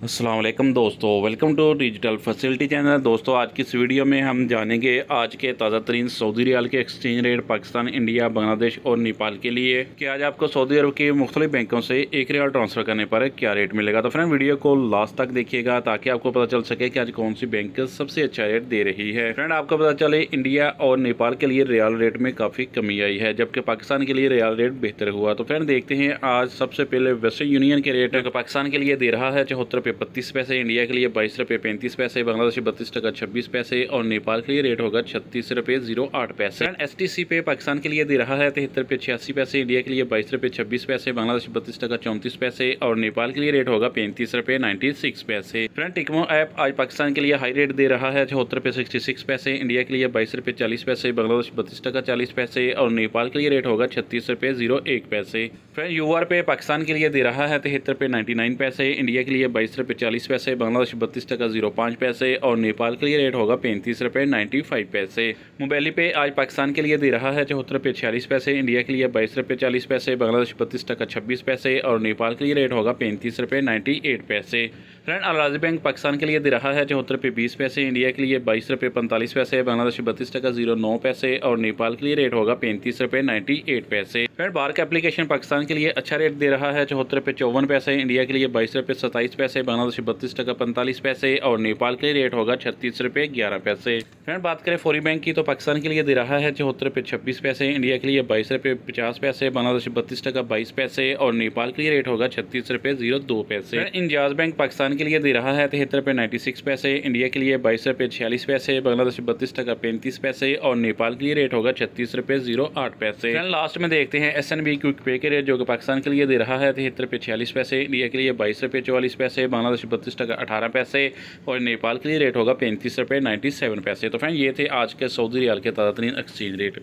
अस्सलाम वालेकुम दोस्तों, welcome to digital facility channel. दोस्तों, आज की इस वीडियो में हम जानेंगे आज के ताज़ा तरीन सऊदी रियाल के exchange rate Pakistan, India, Bangladesh और नेपाल के लिए कि आज आपको सऊदी अरब के मुख्तलिफ बैंकों से एक रियाल ट्रांसफ़र करने पर क्या रेट मिलेगा। तो फ्रेंड, वीडियो को लास्ट तक देखिएगा ताकि आपको पता चल सके कि आज कौन सी बैंक सबसे अच्छा रेट दे रही है। फ्रेंड, आपको पता चले इंडिया और नेपाल के लिए रियाल रेट में काफ़ी कमी आई है, जबकि पाकिस्तान के लिए रियाल रेट बेहतर हुआ। तो फ्रेंड, देखते हैं आज सबसे पहले वेस्टर्न यूनियन के रेट पाकिस्तान के लिए दे रहा है 74 पैसे, इंडिया के लिए 22 रुपये 35 पैसे, बांग्लादेश 32 टका 26 पैसे और नेपाल के लिए रेट होगा 36 रुपये 08 पैसे। STC पे पाकिस्तान के लिए दे रहा है 73 रुपये 86 पैसे, इंडिया के लिए 22 रुपये 26 पैसे, बांग्लादेश 32 टका 34 पैसे और नेपाल के लिए रेट होगा 35 रुपये 96 पैसे। फ्रेंड, टिकमो ऐप आज पाकिस्तान के लिए हाई रेट दे रहा है 74 रुपये 66 पैसे, इंडिया के लिए 22 रुपये 40 पैसे, बांग्लादेश 32 टका 40 पैसे और नेपाल के लिए रेट होगा 36 रुपये 01 पैसे। फ्रेंड, UR पे पाकिस्तान के लिए दे रहा है 73 रुपये 99 पैसे, इंडिया के लिए 22 रुपये 40 पैसे, बांग्लादेश 32 टका 05 पैसे और नेपाल के लिए रेट होगा 35 रुपये 95 पैसे। मोबाइली पे आज पाकिस्तान के लिए दे रहा है 74 रुपये 46 पैसे, इंडिया के लिए 22 रुपये 40 पैसे, बांग्लादेश 32 टका 26 पैसे और नेपाल के लिए रेट होगा 35 रुपये 98 पैसे। फ्रेंड, अल बैंक पाकिस्तान के लिए दे रहा है 74 रुपये 20 पैसे, इंडिया के लिए 22 रुपये 45 पैसे, बांग्लादेश 32 टका 09 पैसे और नेपाल के लिए रेट होगा 35 रुपये 98 पैसे। फ्रेंड, बार का एप्लीकेशन पाकिस्तान के लिए अच्छा रेट दे रहा है 74 रुपये 54 पैसे, इंडिया के लिए 22 रुपये 27 पैसे, बांग्लादेश 32 टका 45 पैसे और नेपाल के लिए रेट होगा 36 रुपये 11 पैसे। फ्रेंड, बात करें फौरी बैंक की तो पाकिस्तान के लिए दे रहा है 74 रुपये 26 पैसे, इंडिया के लिए 22 रुपये 50 पैसे, बांग्लादेश 32 टका 22 पैसे और नेपाल के लिए रेट होगा 36 रुपये 02 पैसे। इंजाज बैंक पाकिस्तान के लिए दे रहा है 73 रुपये 96 पैसे, इंडिया के लिए 22 रुपये 46 पैसे, बांग्लादेश 32 टका 35 पैसे और नेपाल के लिए रेट होगा 36 रुपये 08 पैसे। लास्ट में देखते हैं SNB क्विक पे के रेट, जो कि पाकिस्तान के लिए दे रहा है 73 रुपये 46 पैसे, इंडिया के लिए 22 रुपये 44 पैसे, बांग्लादेश 32 टका 18 पैसे और नेपाल के लिए रेट होगा 35 रुपये 97 पैसे। तो फ्रेंड, ये थे आज के सऊदी रियाल के ताज़ा तरीन एक्सचेंज रेट।